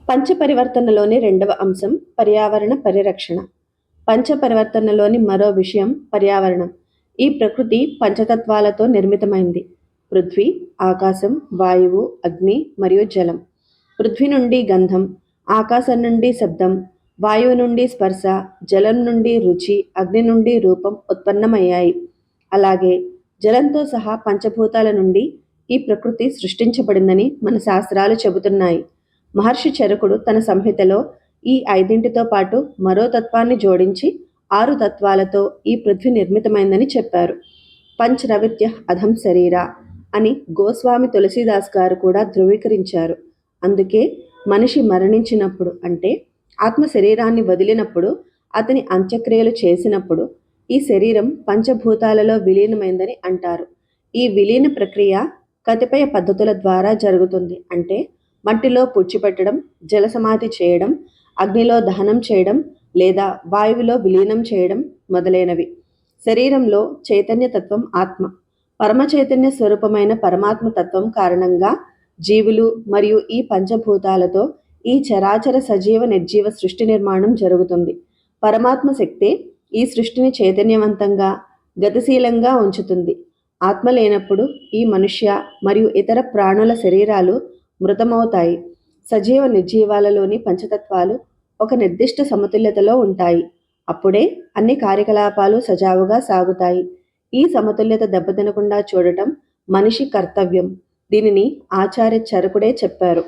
పంచపరివర్తనలోని రెండవ అంశం పర్యావరణ పరిరక్షణ. పంచపరివర్తనలోని మరో విషయం పర్యావరణం. ఈ ప్రకృతి పంచతత్వాలతో నిర్మితమైంది. పృథ్వీ, ఆకాశం, వాయువు, అగ్ని మరియు జలం. పృథ్వీ నుండి గంధం, ఆకాశం నుండి శబ్దం, వాయువు నుండి స్పర్శ, జలం నుండి రుచి, అగ్ని నుండి రూపం ఉత్పన్నమయ్యాయి. అలాగే జలంతో సహా పంచభూతాల నుండి ఈ ప్రకృతి సృష్టించబడిందని మన శాస్త్రాలు చెబుతున్నాయి. మహర్షి చరకుడు తన సంహితలో ఈ 5తో పాటు మరో తత్వాన్ని జోడించి 6 తత్వాలతో ఈ పృథ్వీ నిర్మితమైందని చెప్పారు. పంచరవిత్య అధం శరీర అని గోస్వామి తులసీదాస్ గారు కూడా ధృవీకరించారు. అందుకే మనిషి మరణించినప్పుడు, అంటే ఆత్మ శరీరాన్ని వదిలినప్పుడు, అతని అంత్యక్రియలు చేసినప్పుడు ఈ శరీరం పంచభూతాలలో విలీనమైందని అంటారు. ఈ విలీన ప్రక్రియ కతిపయ పద్ధతుల ద్వారా జరుగుతుంది. అంటే మట్టిలో పుడ్చిపెట్టడం, జలసమాధి చేయడం, అగ్నిలో దహనం చేయడం లేదా వాయువులో విలీనం చేయడం మొదలైనవి. శరీరంలో చైతన్యతత్వం ఆత్మ, పరమ చైతన్య స్వరూపమైన పరమాత్మ తత్వం కారణంగా జీవులు మరియు ఈ పంచభూతాలతో ఈ చరాచర సజీవ నిర్జీవ సృష్టి నిర్మాణం జరుగుతుంది. పరమాత్మ శక్తే ఈ సృష్టిని చైతన్యవంతంగా, గతిశీలంగా ఉంచుతుంది. ఆత్మ లేనప్పుడు ఈ మనుష్య మరియు ఇతర ప్రాణుల శరీరాలు మృతమవుతాయి. సజీవ నిర్జీవాలలోని పంచతత్వాలు ఒక నిర్దిష్ట సమతుల్యతలో ఉంటాయి. అప్పుడే అన్ని కార్యకలాపాలు సజావుగా సాగుతాయి. ఈ సమతుల్యత దెబ్బతినకుండా చూడటం మనిషి కర్తవ్యం. దీనిని ఆచార్య చరకుడే చెప్పారు.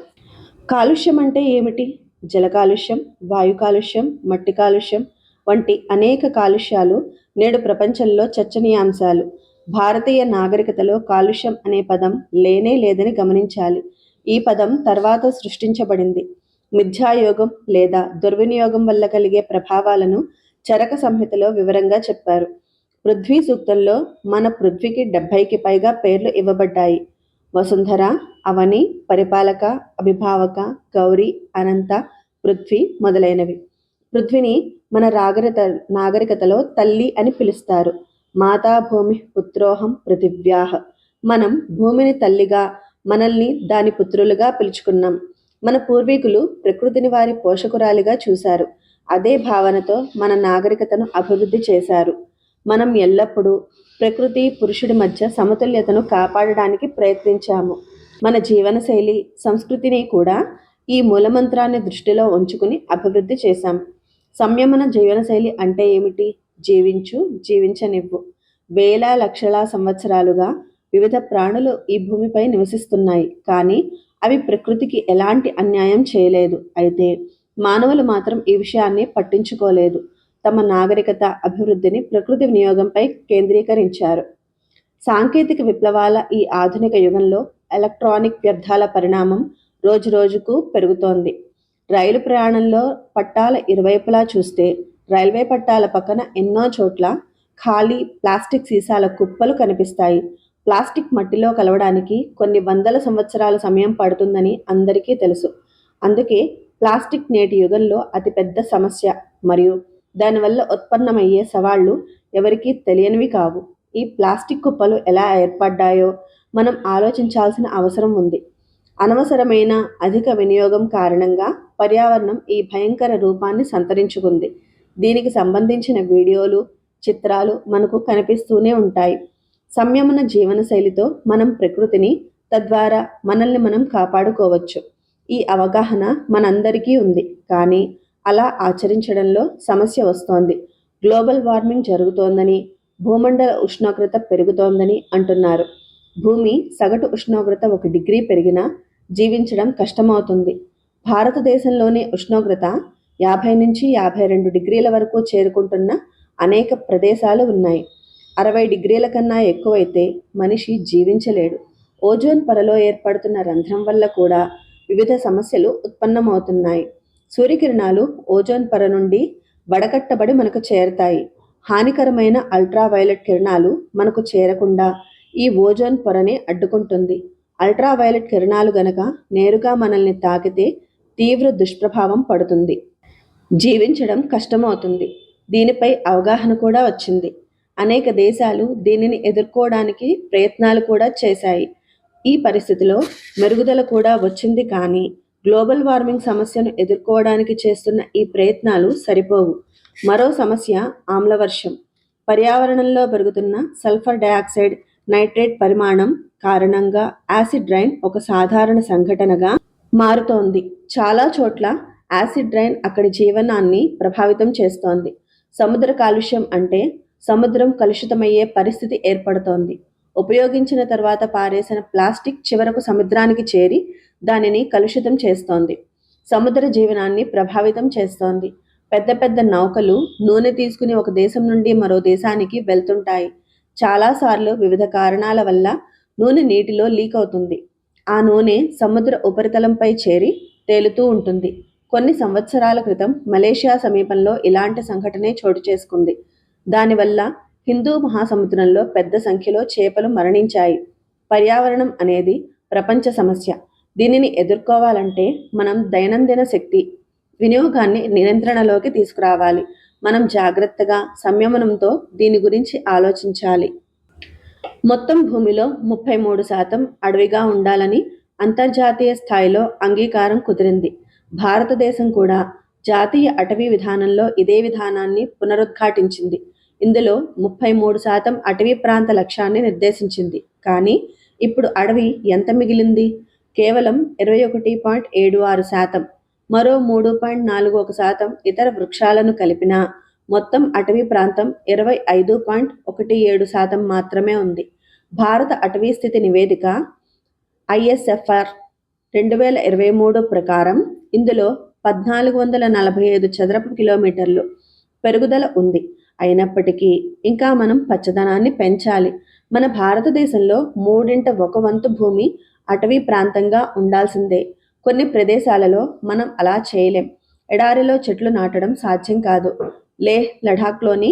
కాలుష్యం అంటే ఏమిటి? జల కాలుష్యం, వాయు కాలుష్యం, మట్టి కాలుష్యం వంటి అనేక కాలుష్యాలు నేడు ప్రపంచంలో చర్చనీయాంశాలు. భారతీయ నాగరికతలో కాలుష్యం అనే పదం లేనే లేదని గమనించాలి. ఈ పదం తర్వాత సృష్టించబడింది. మిథ్యాయోగం లేదా దుర్వినియోగం వల్ల కలిగే ప్రభావాలను చరక సంహితలో వివరంగా చెప్పారు. పృథ్వీ సూక్తంలో మన పృథ్వీకి 70కి పైగా పేర్లు ఇవ్వబడ్డాయి. వసుంధర, అవని, పరిపాలక, అభిభావక, గౌరీ, అనంత, పృథ్వీ మొదలైనవి. పృథ్వీని మన నాగరికతలో తల్లి అని పిలుస్తారు. మాతా భూమి పుత్రోహం పృథివ్యాహ. మనం భూమిని తల్లిగా, మనల్ని దాని పుత్రులుగా పిలుచుకున్నాం. మన పూర్వీకులు ప్రకృతిని వారి పోషకురాలిగా చూశారు. అదే భావనతో మన నాగరికతను అభివృద్ధి చేశారు. మనం ఎల్లప్పుడూ ప్రకృతి, పురుషుడి మధ్య సమతుల్యతను కాపాడడానికి ప్రయత్నించాము. మన జీవనశైలి, సంస్కృతిని కూడా ఈ మూలమంత్రాన్ని దృష్టిలో ఉంచుకుని అభివృద్ధి చేశాం. సంయమన జీవనశైలి అంటే ఏమిటి? జీవించు, జీవించనివ్వు. వేల లక్షల సంవత్సరాలుగా వివిధ ప్రాణులు ఈ భూమిపై నివసిస్తున్నాయి. కానీ అవి ప్రకృతికి ఎలాంటి అన్యాయం చేయలేదు. అయితే మానవులు మాత్రం ఈ విషయాన్ని పట్టించుకోలేదు. తమ నాగరికత, అభివృద్ధిని ప్రకృతి వినియోగంపై కేంద్రీకరించారు. సాంకేతిక విప్లవాల ఈ ఆధునిక యుగంలో ఎలక్ట్రానిక్ వ్యర్థాల పరిణామం రోజురోజుకు పెరుగుతోంది. రైలు ప్రయాణంలో పట్టాల ఇరువైపులా చూస్తే రైల్వే పట్టాల పక్కన ఎన్నో చోట్ల ఖాళీ ప్లాస్టిక్ సీసాల కుప్పలు కనిపిస్తాయి. ప్లాస్టిక్ మట్టిలో కలవడానికి కొన్ని వందల సంవత్సరాల సమయం పడుతుందని అందరికీ తెలుసు. అందుకే ప్లాస్టిక్ నేటి యుగంలో అతిపెద్ద సమస్య మరియు దానివల్ల ఉత్పన్నమయ్యే సవాళ్లు ఎవరికీ తెలియనివి కావు. ఈ ప్లాస్టిక్ కుప్పలు ఎలా ఏర్పడ్డాయో మనం ఆలోచించాల్సిన అవసరం ఉంది. అనవసరమైన అధిక వినియోగం కారణంగా పర్యావరణం ఈ భయంకర రూపాన్ని సంతరించుకుంది. దీనికి సంబంధించిన వీడియోలు, చిత్రాలు మనకు కనిపిస్తూనే ఉంటాయి. సంయమన జీవనశైలితో మనం ప్రకృతిని, తద్వారా మనల్ని మనం కాపాడుకోవచ్చు. ఈ అవగాహన మనందరికీ ఉంది. కానీ అలా ఆచరించడంలో సమస్య వస్తోంది. గ్లోబల్ వార్మింగ్ జరుగుతోందని, భూమండల ఉష్ణోగ్రత పెరుగుతోందని అంటున్నారు. భూమి సగటు ఉష్ణోగ్రత 1 డిగ్రీ పెరిగినా జీవించడం కష్టమవుతుంది. భారతదేశంలోని ఉష్ణోగ్రత 50 నుంచి 52 డిగ్రీల వరకు చేరుకుంటున్న అనేక ప్రదేశాలు ఉన్నాయి. 60 డిగ్రీల కన్నా ఎక్కువైతే మనిషి జీవించలేడు. ఓజోన్ పొరలో ఏర్పడుతున్న రంధ్రం వల్ల కూడా వివిధ సమస్యలు ఉత్పన్నమవుతున్నాయి. సూర్యకిరణాలు ఓజోన్ పొర నుండి వడకట్టబడి మనకు చేరతాయి. హానికరమైన అల్ట్రావైలెట్ కిరణాలు మనకు చేరకుండా ఈ ఓజోన్ పొరనే అడ్డుకుంటుంది. అల్ట్రావైలెట్ కిరణాలు గనక నేరుగా మనల్ని తాకితే తీవ్ర దుష్ప్రభావం పడుతుంది. జీవించడం కష్టమవుతుంది. దీనిపై అవగాహన కూడా వచ్చింది. అనేక దేశాలు దీనిని ఎదుర్కోవడానికి ప్రయత్నాలు కూడా చేశాయి. ఈ పరిస్థితిలో మెరుగుదల కూడా వచ్చింది. కానీ గ్లోబల్ వార్మింగ్ సమస్యను ఎదుర్కోవడానికి చేస్తున్న ఈ ప్రయత్నాలు సరిపోవు. మరో సమస్య ఆమ్లవర్షం. పర్యావరణంలో పెరుగుతున్న సల్ఫర్ డయాక్సైడ్, నైట్రేట్ పరిమాణం కారణంగా యాసిడ్ రైన్ ఒక సాధారణ సంఘటనగా మారుతోంది. చాలా చోట్ల యాసిడ్ రైన్ అక్కడి జీవనాన్ని ప్రభావితం చేస్తోంది. సముద్ర కాలుష్యం అంటే సముద్రం కలుషితమయ్యే పరిస్థితి ఏర్పడుతోంది. ఉపయోగించిన తర్వాత పారేసిన ప్లాస్టిక్ చివరకు సముద్రానికి చేరి దానిని కలుషితం చేస్తోంది. సముద్ర జీవనాన్ని ప్రభావితం చేస్తోంది. పెద్ద పెద్ద నౌకలు నూనె తీసుకుని ఒక దేశం నుండి మరో దేశానికి వెళ్తుంటాయి. చాలాసార్లు వివిధ కారణాల వల్ల నూనె నీటిలో లీక్ అవుతుంది. ఆ నూనె సముద్ర ఉపరితలంపై చేరి తేలుతూ ఉంటుంది. కొన్ని సంవత్సరాల క్రితం మలేషియా సమీపంలో ఇలాంటి సంఘటనే చోటు చేసుకుంది. దానివల్ల హిందూ మహాసముద్రంలో పెద్ద సంఖ్యలో చేపలు మరణించాయి. పర్యావరణం అనేది ప్రపంచ సమస్య. దీనిని ఎదుర్కోవాలంటే మనం దైనందిన శక్తి వినియోగాన్ని నియంత్రణలోకి తీసుకురావాలి. మనం జాగ్రత్తగా, సంయమనంతో దీని గురించి ఆలోచించాలి. మొత్తం భూమిలో 33% అడవిగా ఉండాలని అంతర్జాతీయ స్థాయిలో అంగీకారం కుదిరింది. భారతదేశం కూడా జాతీయ అటవీ విధానంలో ఇదే విధానాన్ని పునరుద్ఘాటించింది. ఇందులో 33% అటవీ ప్రాంత లక్ష్యాన్ని నిర్దేశించింది. కానీ ఇప్పుడు అడవి ఎంత మిగిలింది? కేవలం 21.76%. మరో 3.41% ఇతర వృక్షాలను కలిపినా మొత్తం అటవీ ప్రాంతం 25.17% మాత్రమే ఉంది. భారత అటవీ స్థితి నివేదిక ISFR 2023 ప్రకారం ఇందులో 1445 చదరపు కిలోమీటర్లు పెరుగుదల ఉంది. అయినప్పటికీ ఇంకా మనం పచ్చదనాన్ని పెంచాలి. మన భారతదేశంలో 1/3 భూమి అటవీ ప్రాంతంగా ఉండాల్సిందే. కొన్ని ప్రదేశాలలో మనం అలా చేయలేం. ఎడారిలో చెట్లు నాటడం సాధ్యం కాదు. లేహ్ లడాఖ్లోని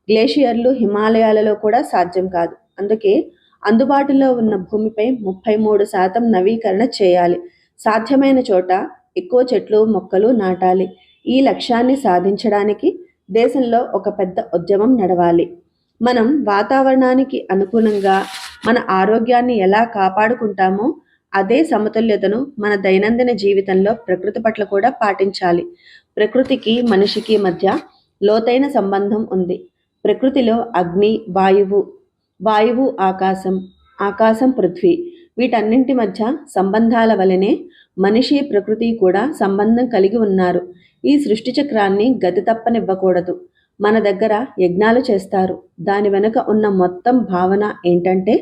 గ్లేషియర్లు, హిమాలయాలలో కూడా సాధ్యం కాదు. అందుకే అందుబాటులో ఉన్న భూమిపై 33% నవీకరణ చేయాలి. సాధ్యమైన చోట ఎక్కువ చెట్లు, మొక్కలు నాటాలి. ఈ లక్ష్యాన్ని సాధించడానికి దేశంలో ఒక పెద్ద ఉద్యమం నడవాలి. మనం వాతావరణానికి అనుగుణంగా మన ఆరోగ్యాన్ని ఎలా కాపాడుకుంటామో అదే సమతుల్యతను మన దైనందిన జీవితంలో ప్రకృతి పట్ల కూడా పాటించాలి. ప్రకృతికి, మనిషికి మధ్య లోతైన సంబంధం ఉంది. ప్రకృతిలో అగ్ని, వాయువు ఆకాశం, ఆకాశం పృథ్వీ, వీటన్నింటి మధ్య సంబంధాల వలనే మనిషి, ప్రకృతి కూడా సంబంధం కలిగి ఉన్నారు. ఈ సృష్టి చక్రాన్ని గతి తప్పనివ్వకూడదు. మన దగ్గర యజ్ఞాలు చేస్తారు. దాని వెనుక ఉన్న మొత్తం భావన ఏంటంటే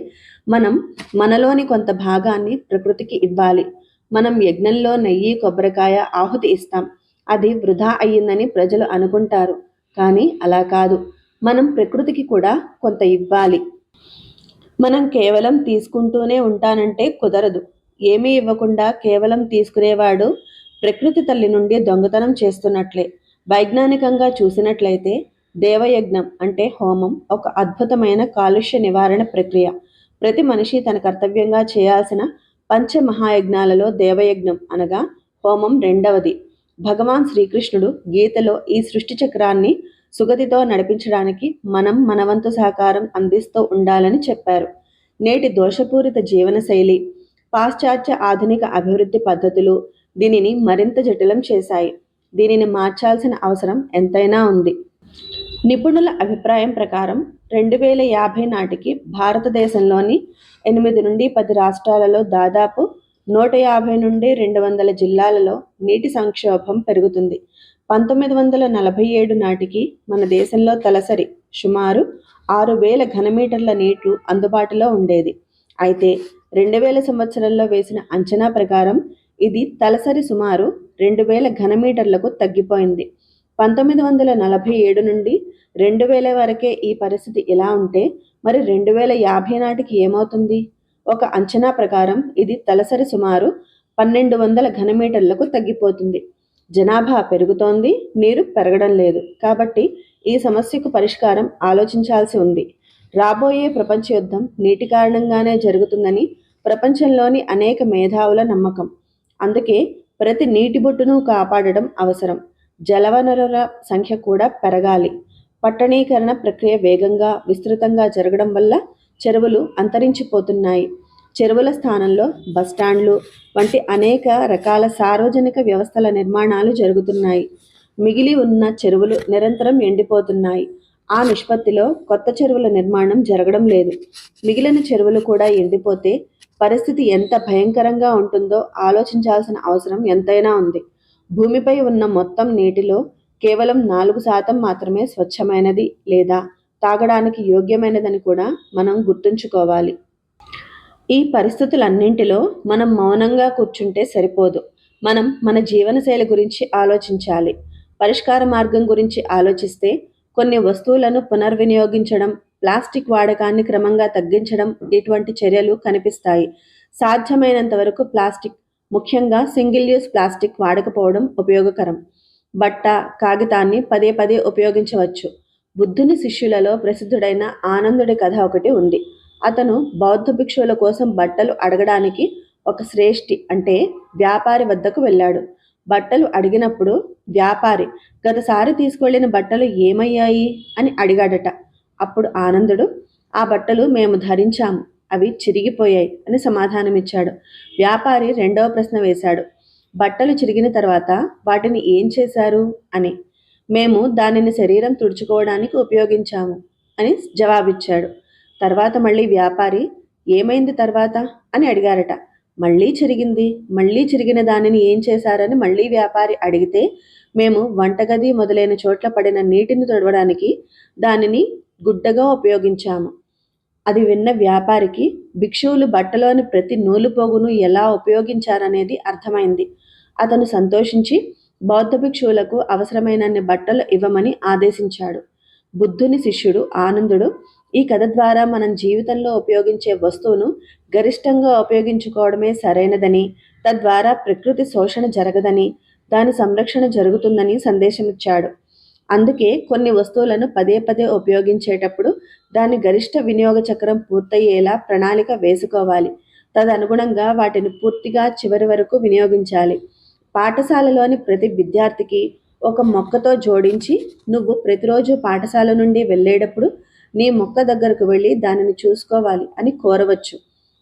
మనం మనలోని కొంత భాగాన్ని ప్రకృతికి ఇవ్వాలి. మనం యజ్ఞంలో నెయ్యి, కొబ్బరికాయ ఆహుతి ఇస్తాం. అది వృధా అయ్యిందని ప్రజలు అనుకుంటారు. కానీ అలా కాదు. మనం ప్రకృతికి కూడా కొంత ఇవ్వాలి. మనం కేవలం తీసుకుంటూనే ఉంటానంటే కుదరదు. ఏమీ ఇవ్వకుండా కేవలం తీసుకునేవాడు ప్రకృతి తల్లి నుండి దొంగతనం చేస్తున్నట్లే. వైజ్ఞానికంగా చూసినట్లయితే దేవయజ్ఞం అంటే హోమం ఒక అద్భుతమైన కాలుష్య నివారణ ప్రక్రియ. ప్రతి మనిషి తన కర్తవ్యంగా చేయాల్సిన పంచమహాయజ్ఞాలలో దేవయజ్ఞం అనగా హోమం రెండవది. భగవాన్ శ్రీకృష్ణుడు గీతలో ఈ సృష్టి చక్రాన్ని సుగతితో నడిపించడానికి మనం మనవంతు సహకారం అందిస్తూ ఉండాలని చెప్పారు. నేటి దోషపూరిత జీవనశైలి, పాశ్చాత్య ఆధునిక అభివృద్ధి పద్ధతులు దీనిని మరింత జటిలం చేశాయి. దీనిని మార్చాల్సిన అవసరం ఎంతైనా ఉంది. నిపుణుల అభిప్రాయం ప్రకారం 2050 నాటికి భారతదేశంలోని 8 నుండి 10 రాష్ట్రాలలో దాదాపు 150 నుండి 200 జిల్లాలలో నీటి సంక్షోభం పెరుగుతుంది. 1947 నాటికి మన దేశంలో తలసరి సుమారు 6,000 ఘనమీటర్ల నీరు అందుబాటులో ఉండేది. అయితే 2000 సంవత్సరంలో వేసిన అంచనా ప్రకారం ఇది తలసరి సుమారు 2,000 ఘనమీటర్లకు తగ్గిపోయింది. 1947 నుండి 2000 వరకే ఈ పరిస్థితి ఇలా ఉంటే మరి 2050 నాటికి ఏమవుతుంది? ఒక అంచనా ప్రకారం ఇది తలసరి సుమారు 1,200 ఘనమీటర్లకు తగ్గిపోతుంది. జనాభా పెరుగుతోంది, నీరు పెరగడం లేదు. కాబట్టి ఈ సమస్యకు పరిష్కారం ఆలోచించాల్సి ఉంది. రాబోయే ప్రపంచ యుద్ధం నీటి కారణంగానే జరుగుతుందని ప్రపంచంలోని అనేక మేధావుల నమ్మకం. అందుకే ప్రతి నీటి బొట్టును కాపాడడం అవసరం. జలవనరుల సంఖ్య కూడా పెరగాలి. పట్టణీకరణ ప్రక్రియ వేగంగా, విస్తృతంగా జరగడం వల్ల చెరువులు అంతరించిపోతున్నాయి. చెరువుల స్థానంలో బస్టాండ్లు వంటి అనేక రకాల సార్వజనిక వ్యవస్థల నిర్మాణాలు జరుగుతున్నాయి. మిగిలి ఉన్న చెరువులు నిరంతరం ఎండిపోతున్నాయి. ఆ నిష్పత్తిలో కొత్త చెరువుల నిర్మాణం జరగడం లేదు. మిగిలిన చెరువులు కూడా ఎండిపోతే పరిస్థితి ఎంత భయంకరంగా ఉంటుందో ఆలోచించాల్సిన అవసరం ఎంతైనా ఉంది. భూమిపై ఉన్న మొత్తం నీటిలో కేవలం 4% మాత్రమే స్వచ్ఛమైనది లేదా తాగడానికి యోగ్యమైనదని కూడా మనం గుర్తుంచుకోవాలి. ఈ పరిస్థితులన్నింటిలో మనం మౌనంగా కూర్చుంటే సరిపోదు. మనం మన జీవనశైలి గురించి ఆలోచించాలి. పరిష్కార మార్గం గురించి ఆలోచిస్తే కొన్ని వస్తువులను పునర్వినియోగించడం, ప్లాస్టిక్ వాడకాన్ని క్రమంగా తగ్గించడం ఇటువంటి చర్యలు కనిపిస్తాయి. సాధ్యమైనంత వరకు ప్లాస్టిక్, ముఖ్యంగా సింగిల్ యూస్ ప్లాస్టిక్ వాడకపోవడం ఉపయోగకరం. బట్ట, కాగితాన్ని పదే పదే ఉపయోగించవచ్చు. బుద్ధుని శిష్యులలో ప్రసిద్ధుడైన ఆనందుడి కథ ఒకటి ఉంది. అతను బౌద్ధ భిక్షువుల కోసం బట్టలు అడగడానికి ఒక శ్రేష్ఠి అంటే వ్యాపారి వద్దకు వెళ్ళాడు. బట్టలు అడిగినప్పుడు వ్యాపారి గతసారి తీసుకువెళ్ళిన బట్టలు ఏమయ్యాయి అని అడిగాడట. అప్పుడు ఆనందుడు, ఆ బట్టలు మేము ధరించాము, అవి చిరిగిపోయాయి అని సమాధానమిచ్చాడు. వ్యాపారి రెండవ ప్రశ్న వేశాడు, బట్టలు చిరిగిన తర్వాత వాటిని ఏం చేశారు అని. మేము దానిని శరీరం తుడుచుకోవడానికి ఉపయోగించాము అని జవాబిచ్చాడు. తర్వాత మళ్ళీ వ్యాపారి, ఏమైంది తర్వాత అని అడిగారట. మళ్ళీ చిరిగింది. మళ్ళీ చిరిగిన దానిని ఏం చేశారని మళ్ళీ వ్యాపారి అడిగితే, మేము వంటగది మొదలైన చోట్ల పడిన నీటిని తుడవడానికి దానిని గుడ్డగా ఉపయోగించాము. అది విన్న వ్యాపారికి భిక్షువులు బట్టలోని ప్రతి నూలుపోగును ఎలా ఉపయోగించారనేది అర్థమైంది. అతను సంతోషించి బౌద్ధ భిక్షువులకు అవసరమైనన్ని బట్టలు ఇవ్వమని ఆదేశించాడు. బుద్ధుని శిష్యుడు ఆనందుడు ఈ కథ ద్వారా మనం జీవితంలో ఉపయోగించే వస్తువును గరిష్టంగా ఉపయోగించుకోవడమే సరైనదని, తద్వారా ప్రకృతి శోషణ జరగదని, దాని సంరక్షణ జరుగుతుందని సందేశమిచ్చాడు. అందుకే కొన్ని వస్తువులను పదే పదే ఉపయోగించేటప్పుడు దాని గరిష్ట వినియోగ చక్రం పూర్తయ్యేలా ప్రణాళిక వేసుకోవాలి. తదనుగుణంగా వాటిని పూర్తిగా చివరి వరకు వినియోగించాలి. పాఠశాలలోని ప్రతి విద్యార్థికి ఒక మొక్కతో జోడించి, నువ్వు ప్రతిరోజు పాఠశాల నుండి వెళ్ళేటప్పుడు నీ మొక్క దగ్గరకు వెళ్ళి దానిని చూసుకోవాలి అని కోరవచ్చు.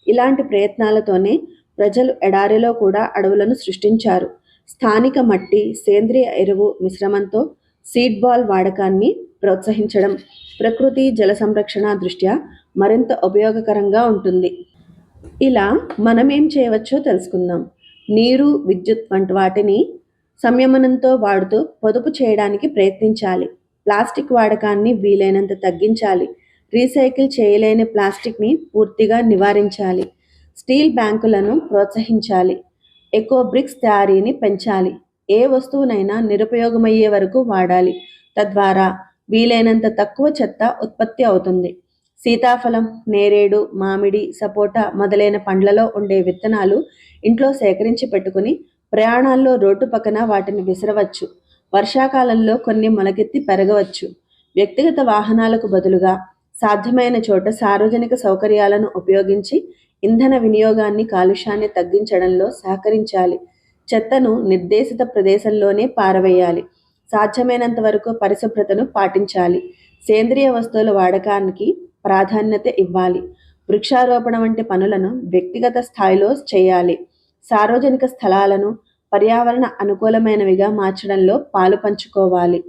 ఇలాంటి ప్రయత్నాలతోనే ప్రజలు ఎడారిలో కూడా అడవులను సృష్టించారు. స్థానిక మట్టి, సేంద్రియ ఎరువు మిశ్రమంతో సీడ్ బాల్ వాడకాన్ని ప్రోత్సహించడం ప్రకృతి జల సంరక్షణ దృష్ట్యా మరింత ఉపయోగకరంగా ఉంటుంది. ఇలా మనమేం చేయవచ్చో తెలుసుకుందాం. నీరు, విద్యుత్ వంటి వాటిని సంయమనంతో వాడుతూ పొదుపు చేయడానికి ప్రయత్నించాలి. ప్లాస్టిక్ వాడకాన్ని వీలైనంత తగ్గించాలి. రీసైకిల్ చేయలేని ప్లాస్టిక్ని పూర్తిగా నివారించాలి. స్టీల్ బ్యాంకులను ప్రోత్సహించాలి. ఎకో బ్రిక్స్ తయారీని పెంచాలి. ఏ వస్తువునైనా నిరుపయోగమయ్యే వరకు వాడాలి. తద్వారా వీలైనంత తక్కువ చెత్త ఉత్పత్తి అవుతుంది. సీతాఫలం, నేరేడు, మామిడి, సపోటా మొదలైన పండ్లలో ఉండే విత్తనాలు ఇంట్లో సేకరించి పెట్టుకుని ప్రయాణాల్లో రోడ్డు పక్కన వాటిని విసరవచ్చు. వర్షాకాలంలో కొన్ని మొలకెత్తి పెరగవచ్చు. వ్యక్తిగత వాహనాలకు బదులుగా సాధ్యమైన చోట సార్వజనిక సౌకర్యాలను ఉపయోగించి ఇంధన వినియోగాన్ని, కాలుష్యాన్ని తగ్గించడంలో సహకరించాలి. చెత్తను నిర్దేశిత ప్రదేశంలోనే పారవేయాలి. సాధ్యమైనంత వరకు పరిశుభ్రతను పాటించాలి. సేంద్రియ వస్తువుల వాడకానికి ప్రాధాన్యత ఇవ్వాలి. వృక్షారోపణ వంటి పనులను వ్యక్తిగత స్థాయిలో చేయాలి. సార్వజనిక స్థలాలను పర్యావరణ అనుకూలమైనవిగా మార్చడంలో పాలు పంచుకోవాలి.